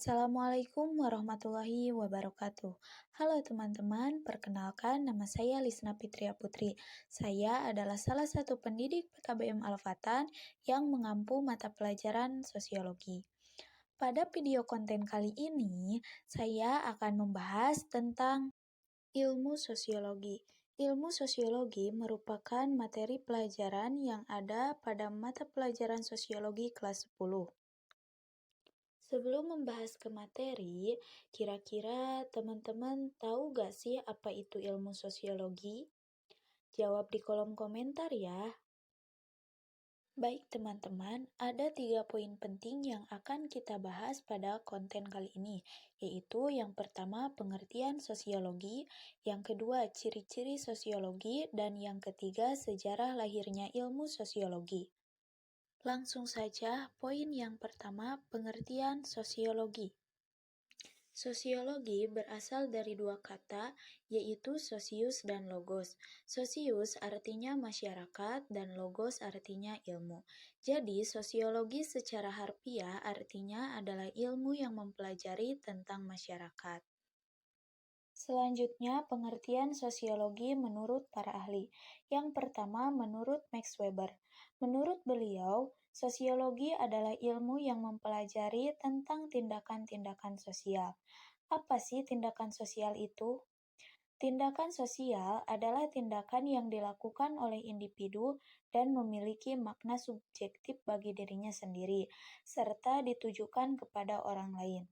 Assalamualaikum warahmatullahi wabarakatuh. Halo teman-teman, perkenalkan nama saya Lisna Fitria Putri. Saya adalah salah satu pendidik PKBM Al-Fatan yang mengampu mata pelajaran sosiologi. Pada video konten kali ini, saya akan membahas tentang ilmu sosiologi. Ilmu sosiologi merupakan materi pelajaran yang ada pada mata pelajaran sosiologi kelas 10. Sebelum membahas ke materi, kira-kira teman-teman tahu gak sih apa itu ilmu sosiologi? Jawab di kolom komentar ya. Baik teman-teman, ada 3 poin penting yang akan kita bahas pada konten kali ini, yaitu yang pertama pengertian sosiologi, yang kedua ciri-ciri sosiologi, dan yang ketiga sejarah lahirnya ilmu sosiologi. Langsung saja, poin yang pertama, pengertian sosiologi. Sosiologi berasal dari dua kata, yaitu sosius dan logos. Sosius artinya masyarakat dan logos artinya ilmu. Jadi, sosiologi secara harfiah artinya adalah ilmu yang mempelajari tentang masyarakat. Selanjutnya, pengertian sosiologi menurut para ahli. Yang pertama, menurut Max Weber. Menurut beliau, sosiologi adalah ilmu yang mempelajari tentang tindakan-tindakan sosial. Apa sih tindakan sosial itu? Tindakan sosial adalah tindakan yang dilakukan oleh individu dan memiliki makna subjektif bagi dirinya sendiri, serta ditujukan kepada orang lain.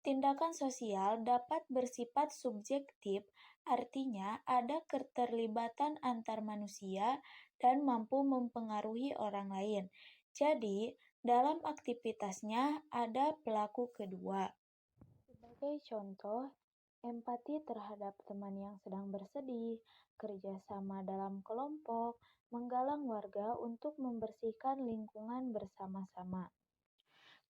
Tindakan sosial dapat bersifat subjektif, artinya ada keterlibatan antar manusia dan mampu mempengaruhi orang lain. Jadi, dalam aktivitasnya ada pelaku kedua. Sebagai contoh, empati terhadap teman yang sedang bersedih, kerjasama dalam kelompok, menggalang warga untuk membersihkan lingkungan bersama-sama.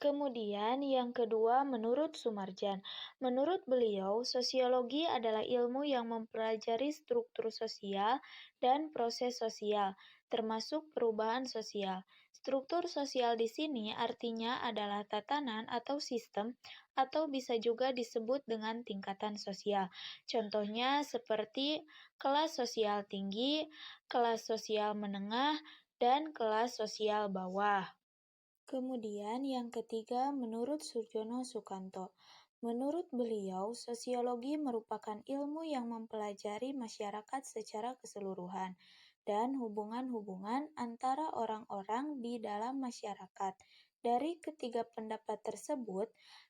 Kemudian yang kedua menurut Sumarjan. Menurut beliau, sosiologi adalah ilmu yang mempelajari struktur sosial dan proses sosial, termasuk perubahan sosial. Struktur sosial di sini artinya adalah tatanan atau sistem, atau bisa juga disebut dengan tingkatan sosial. Contohnya seperti kelas sosial tinggi, kelas sosial menengah, dan kelas sosial bawah. Kemudian yang ketiga menurut Surjono Sukanto. Menurut beliau, sosiologi merupakan ilmu yang mempelajari masyarakat secara keseluruhan dan hubungan-hubungan antara orang-orang di dalam masyarakat. Dari ketiga pendapat tersebut,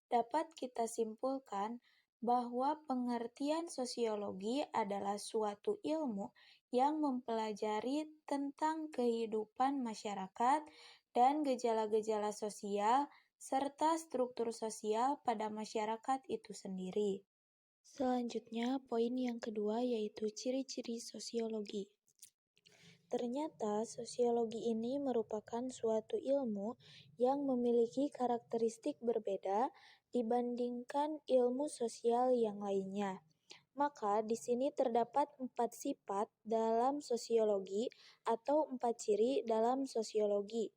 dapat kita simpulkan bahwa pengertian sosiologi adalah suatu ilmu yang mempelajari tentang kehidupan masyarakat dan gejala-gejala sosial, serta struktur sosial pada masyarakat itu sendiri. Selanjutnya, poin yang kedua yaitu ciri-ciri sosiologi. Ternyata, sosiologi ini merupakan suatu ilmu yang memiliki karakteristik berbeda dibandingkan ilmu sosial yang lainnya. Maka di sini terdapat 4 sifat dalam sosiologi atau 4 ciri dalam sosiologi.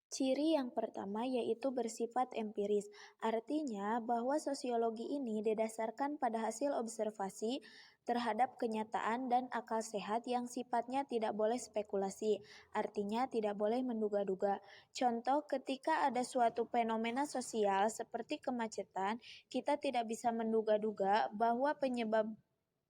Ciri yang pertama yaitu bersifat empiris, artinya bahwa sosiologi ini didasarkan pada hasil observasi terhadap kenyataan dan akal sehat yang sifatnya tidak boleh spekulasi, artinya tidak boleh menduga-duga. Contoh, ketika ada suatu fenomena sosial seperti kemacetan, kita tidak bisa menduga-duga bahwa penyebab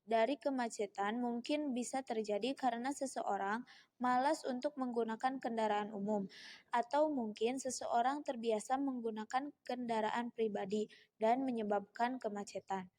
dari kemacetan mungkin bisa terjadi karena seseorang malas untuk menggunakan kendaraan umum, atau mungkin seseorang terbiasa menggunakan kendaraan pribadi dan menyebabkan kemacetan.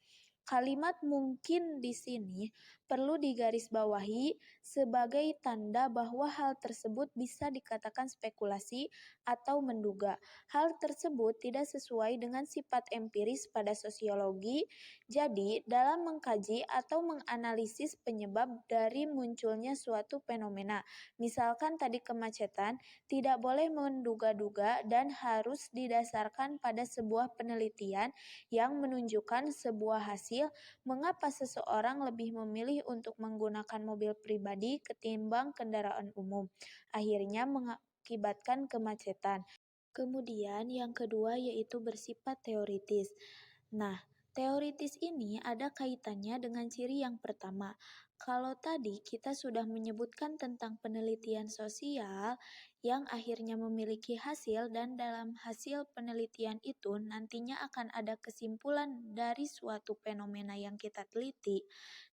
Kalimat mungkin di sini perlu digarisbawahi sebagai tanda bahwa hal tersebut bisa dikatakan spekulasi atau menduga. Hal tersebut tidak sesuai dengan sifat empiris pada sosiologi. Jadi, dalam mengkaji atau menganalisis penyebab dari munculnya suatu fenomena, misalkan tadi kemacetan, tidak boleh menduga-duga dan harus didasarkan pada sebuah penelitian yang menunjukkan sebuah hasil mengapa seseorang lebih memilih untuk menggunakan mobil pribadi ketimbang kendaraan umum, akhirnya mengakibatkan kemacetan. Kemudian yang kedua yaitu bersifat teoritis. Nah, teoritis ini ada kaitannya dengan ciri yang pertama. Kalau tadi kita sudah menyebutkan tentang penelitian sosial yang akhirnya memiliki hasil dan dalam hasil penelitian itu nantinya akan ada kesimpulan dari suatu fenomena yang kita teliti.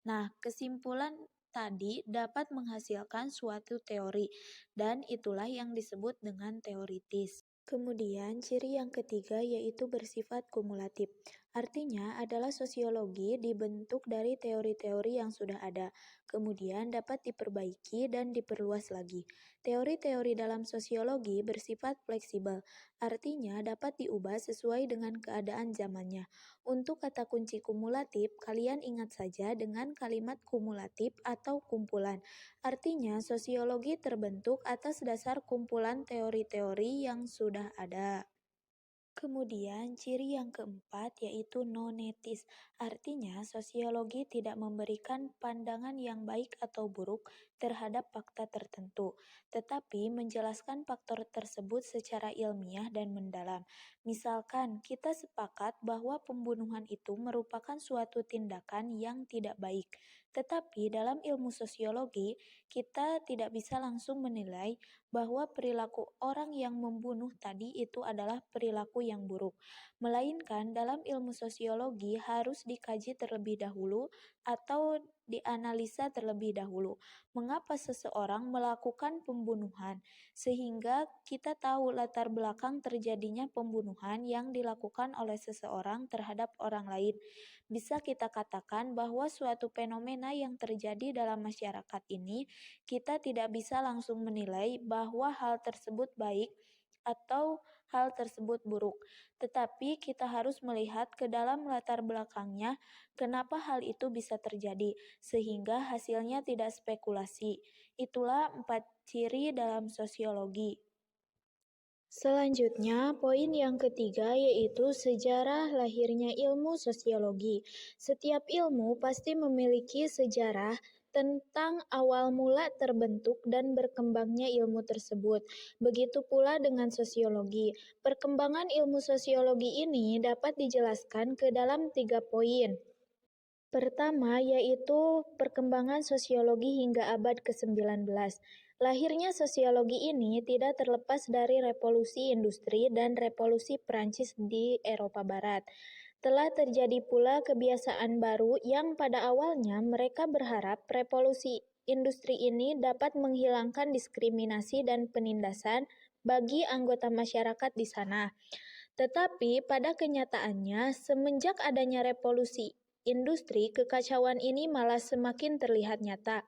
Nah, kesimpulan tadi dapat menghasilkan suatu teori dan itulah yang disebut dengan teoritis. Kemudian, ciri yang ketiga yaitu bersifat kumulatif. Artinya adalah sosiologi dibentuk dari teori-teori yang sudah ada, kemudian dapat diperbaiki dan diperluas lagi. Teori-teori dalam sosiologi bersifat fleksibel, artinya dapat diubah sesuai dengan keadaan zamannya. Untuk kata kunci kumulatif, kalian ingat saja dengan kalimat kumulatif atau kumpulan. Artinya, sosiologi terbentuk atas dasar kumpulan teori-teori yang sudah ada. Kemudian, ciri yang keempat yaitu nonetis. Artinya, sosiologi tidak memberikan pandangan yang baik atau buruk terhadap fakta tertentu, tetapi menjelaskan faktor tersebut secara ilmiah dan mendalam. Misalkan, kita sepakat bahwa pembunuhan itu merupakan suatu tindakan yang tidak baik, tetapi dalam ilmu sosiologi, kita tidak bisa langsung menilai bahwa perilaku orang yang membunuh tadi itu adalah perilaku yang buruk, melainkan dalam ilmu sosiologi harus dikaji terlebih dahulu atau dianalisa terlebih dahulu mengapa seseorang melakukan pembunuhan, sehingga kita tahu latar belakang terjadinya pembunuhan yang dilakukan oleh seseorang terhadap orang lain. Bisa kita katakan bahwa suatu fenomena yang terjadi dalam masyarakat ini kita tidak bisa langsung menilai bahwa hal tersebut baik atau hal tersebut buruk, tetapi kita harus melihat ke dalam latar belakangnya kenapa hal itu bisa terjadi, sehingga hasilnya tidak spekulasi. Itulah 4 ciri dalam sosiologi. Selanjutnya, poin yang ketiga yaitu sejarah lahirnya ilmu sosiologi. Setiap ilmu pasti memiliki sejarah tentang awal mula terbentuk dan berkembangnya ilmu tersebut. Begitu pula dengan sosiologi. Perkembangan ilmu sosiologi ini dapat dijelaskan ke dalam 3 poin. Pertama yaitu perkembangan sosiologi hingga abad ke-19. Lahirnya sosiologi ini tidak terlepas dari revolusi industri dan revolusi Prancis di Eropa Barat. Telah terjadi pula kebiasaan baru yang pada awalnya mereka berharap revolusi industri ini dapat menghilangkan diskriminasi dan penindasan bagi anggota masyarakat di sana. Tetapi pada kenyataannya, semenjak adanya revolusi industri, kekacauan ini malah semakin terlihat nyata.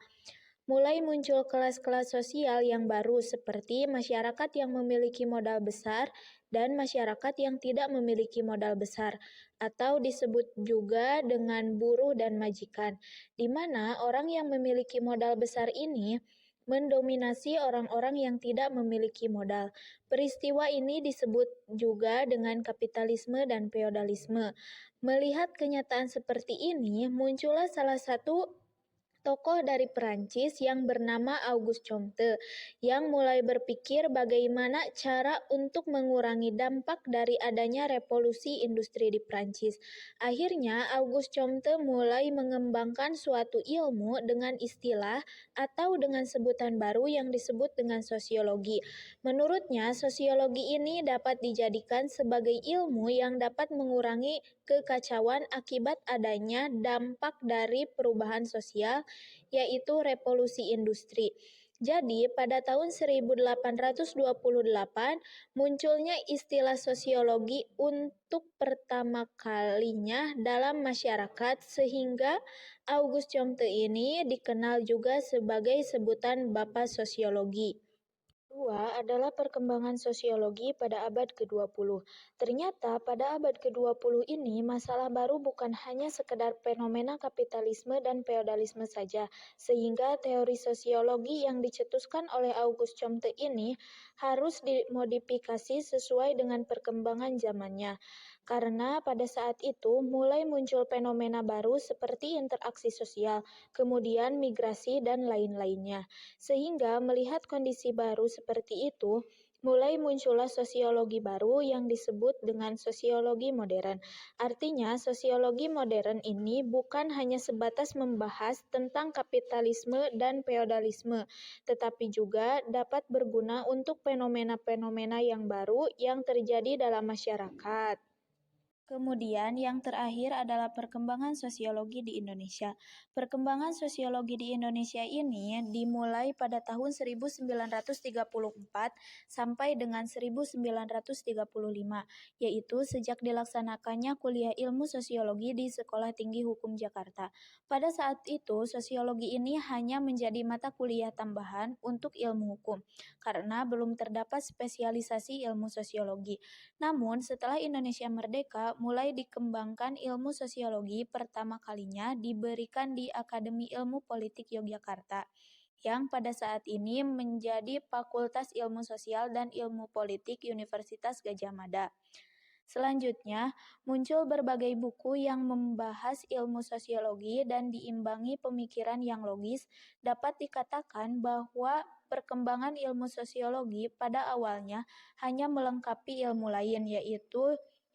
Mulai muncul kelas-kelas sosial yang baru seperti masyarakat yang memiliki modal besar dan masyarakat yang tidak memiliki modal besar, atau disebut juga dengan buruh dan majikan, di mana orang yang memiliki modal besar ini mendominasi orang-orang yang tidak memiliki modal. Peristiwa ini disebut juga dengan kapitalisme dan feodalisme. Melihat kenyataan seperti ini, muncullah salah satu tokoh dari Perancis yang bernama Auguste Comte yang mulai berpikir bagaimana cara untuk mengurangi dampak dari adanya revolusi industri di Perancis. Akhirnya Auguste Comte mulai mengembangkan suatu ilmu dengan istilah atau dengan sebutan baru yang disebut dengan sosiologi. Menurutnya, sosiologi ini dapat dijadikan sebagai ilmu yang dapat mengurangi kekacauan akibat adanya dampak dari perubahan sosial yaitu revolusi industri. Jadi, pada tahun 1828 munculnya istilah sosiologi untuk pertama kalinya dalam masyarakat sehingga Auguste Comte ini dikenal juga sebagai sebutan Bapak Sosiologi. Kedua adalah perkembangan sosiologi pada abad ke-20. Ternyata pada abad ke-20 ini masalah baru bukan hanya sekedar fenomena kapitalisme dan feodalisme saja, sehingga teori sosiologi yang dicetuskan oleh Auguste Comte ini harus dimodifikasi sesuai dengan perkembangan zamannya. Karena pada saat itu mulai muncul fenomena baru seperti interaksi sosial, kemudian migrasi dan lain-lainnya. Sehingga melihat kondisi baru seperti itu, mulai muncullah sosiologi baru yang disebut dengan sosiologi modern. Artinya, sosiologi modern ini bukan hanya sebatas membahas tentang kapitalisme dan feodalisme, tetapi juga dapat berguna untuk fenomena-fenomena yang baru yang terjadi dalam masyarakat. Kemudian yang terakhir adalah perkembangan sosiologi di Indonesia. Perkembangan sosiologi di Indonesia ini dimulai pada tahun 1934 sampai dengan 1935, yaitu sejak dilaksanakannya kuliah ilmu sosiologi di Sekolah Tinggi Hukum Jakarta. Pada saat itu, sosiologi ini hanya menjadi mata kuliah tambahan untuk ilmu hukum, karena belum terdapat spesialisasi ilmu sosiologi. Namun, setelah Indonesia merdeka, mulai dikembangkan ilmu sosiologi pertama kalinya diberikan di Akademi Ilmu Politik Yogyakarta, yang pada saat ini menjadi Fakultas Ilmu Sosial dan Ilmu Politik Universitas Gadjah Mada. Selanjutnya, muncul berbagai buku yang membahas ilmu sosiologi dan diimbangi pemikiran yang logis. Dapat dikatakan bahwa perkembangan ilmu sosiologi pada awalnya hanya melengkapi ilmu lain, yaitu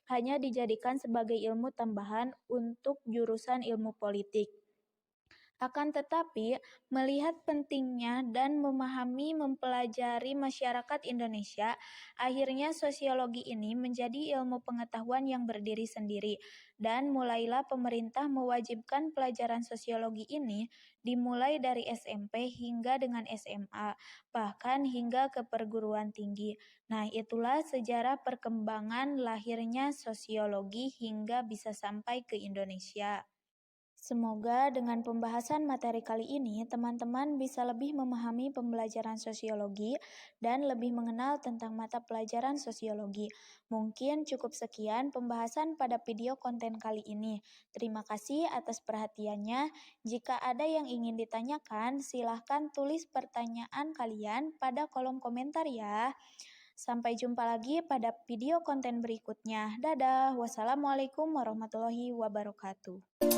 hanya dijadikan sebagai ilmu tambahan untuk jurusan ilmu politik. Akan tetapi, melihat pentingnya dan mempelajari masyarakat Indonesia, akhirnya sosiologi ini menjadi ilmu pengetahuan yang berdiri sendiri, dan mulailah pemerintah mewajibkan pelajaran sosiologi ini dimulai dari SMP hingga dengan SMA, bahkan hingga ke perguruan tinggi. Nah, itulah sejarah perkembangan lahirnya sosiologi hingga bisa sampai ke Indonesia. Semoga dengan pembahasan materi kali ini, teman-teman bisa lebih memahami pembelajaran sosiologi dan lebih mengenal tentang mata pelajaran sosiologi. Mungkin cukup sekian pembahasan pada video konten kali ini. Terima kasih atas perhatiannya. Jika ada yang ingin ditanyakan, silahkan tulis pertanyaan kalian pada kolom komentar ya. Sampai jumpa lagi pada video konten berikutnya. Dadah, wassalamualaikum warahmatullahi wabarakatuh.